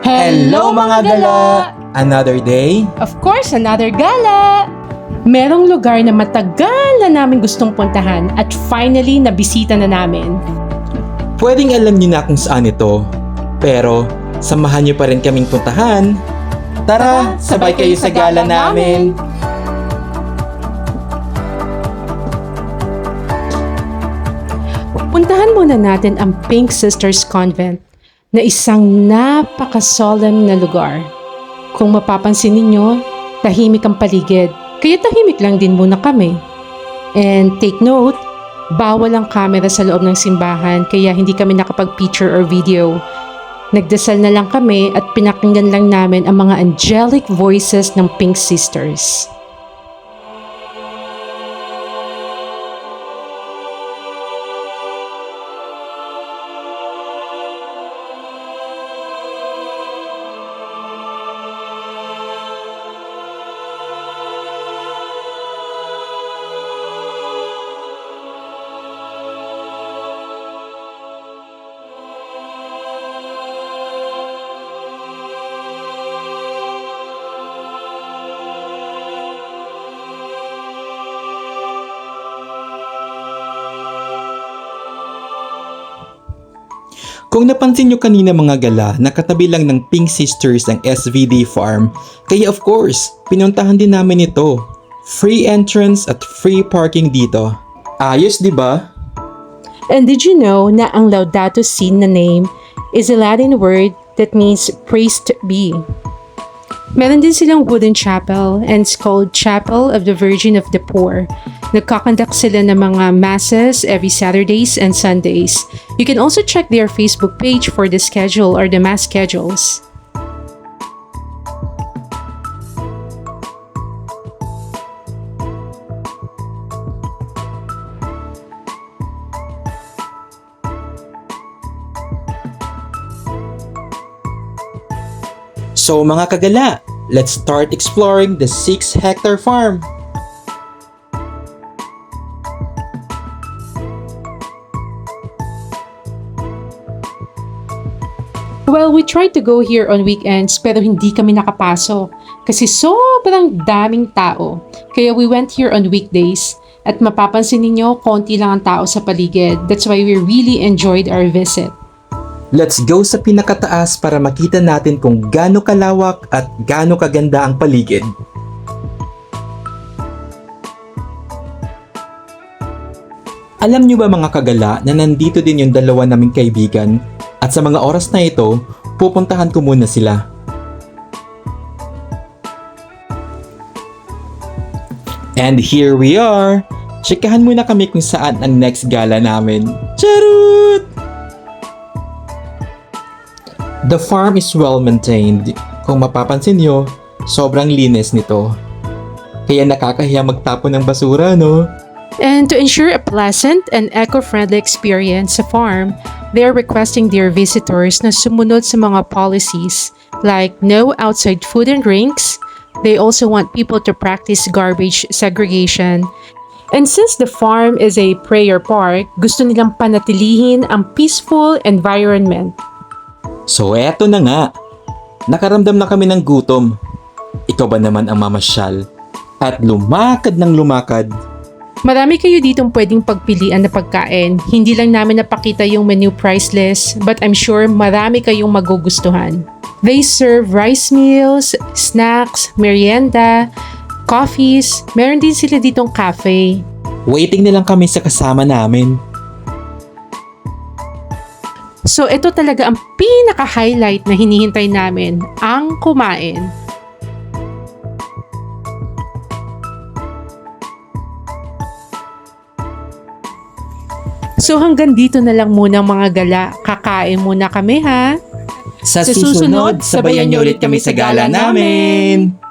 Hello mga gala! Another day? Of course, another gala! Merong lugar na matagal na namin gustong puntahan at finally nabisita na namin. Pwedeng alam niyo na kung saan ito. Pero, samahan niyo pa rin kaming puntahan. Tara, sabay kayo sa gala namin! Puntahan muna natin ang Pink Sisters Convent na isang napaka-solemn na lugar. Kung mapapansin ninyo, tahimik ang paligid, kaya tahimik lang din muna kami. And take note, bawal ang camera sa loob ng simbahan kaya hindi kami nakapag-picture or video. Nagdasal na lang kami at pinakinggan lang namin ang mga angelic voices ng Pink Sisters. Kung napansin nyo kanina mga gala, nakatabi lang ng Pink Sisters ang SVD Farm. Kaya of course, pinuntahan din namin ito. Free entrance at free parking dito. Ayos, di ba? And did you know na ang Laudato Si na name is a Latin word that means praised be? Meron din silang wooden chapel and it's called Chapel of the Virgin of the Poor. Nagkakandak sila ng mga masses every Saturdays and Sundays. You can also check their Facebook page for the schedule or the mass schedules. So mga kagala, let's start exploring the 6-hectare farm. Well, we tried to go here on weekends pero hindi kami nakapasok kasi sobrang daming tao. Kaya we went here on weekdays at mapapansin ninyo konti lang ang tao sa paligid. That's why we really enjoyed our visit. Let's go sa pinakataas para makita natin kung gaano kalawak at gaano kaganda ang paligid. Alam niyo ba mga kagala na nandito din yung dalawa naming kaibigan at sa mga oras na ito, pupuntahan ko muna sila. And here we are! Tsikahan muna kami kung saan ang next gala namin. Charot! The farm is well maintained. Kung mapapansin nyo, sobrang linis nito. Kaya nakakahiya magtapon ng basura, no? And to ensure a pleasant and eco-friendly experience sa farm, they are requesting their visitors na sumunod sa mga policies like no outside food and drinks. They also want people to practice garbage segregation. And since the farm is a prayer park, gusto nilang panatilihin ang peaceful environment. So eto na nga, nakaramdam na kami ng gutom. Ikaw ba naman ang mamasyal? At lumakad ng lumakad. Marami kayo ditong pwedeng pagpilian na pagkain. Hindi lang namin napakita yung menu price list, but I'm sure marami kayong magugustuhan. They serve rice meals, snacks, merienda, coffees. Meron din sila ditong cafe. Waiting na lang kami sa kasama namin. So ito talaga ang pinaka-highlight na hinihintay namin, ang kumain. So hanggang dito na lang muna mga gala. Kakain muna kami ha. Sa susunod, sabayan niyo ulit kami sa gala namin!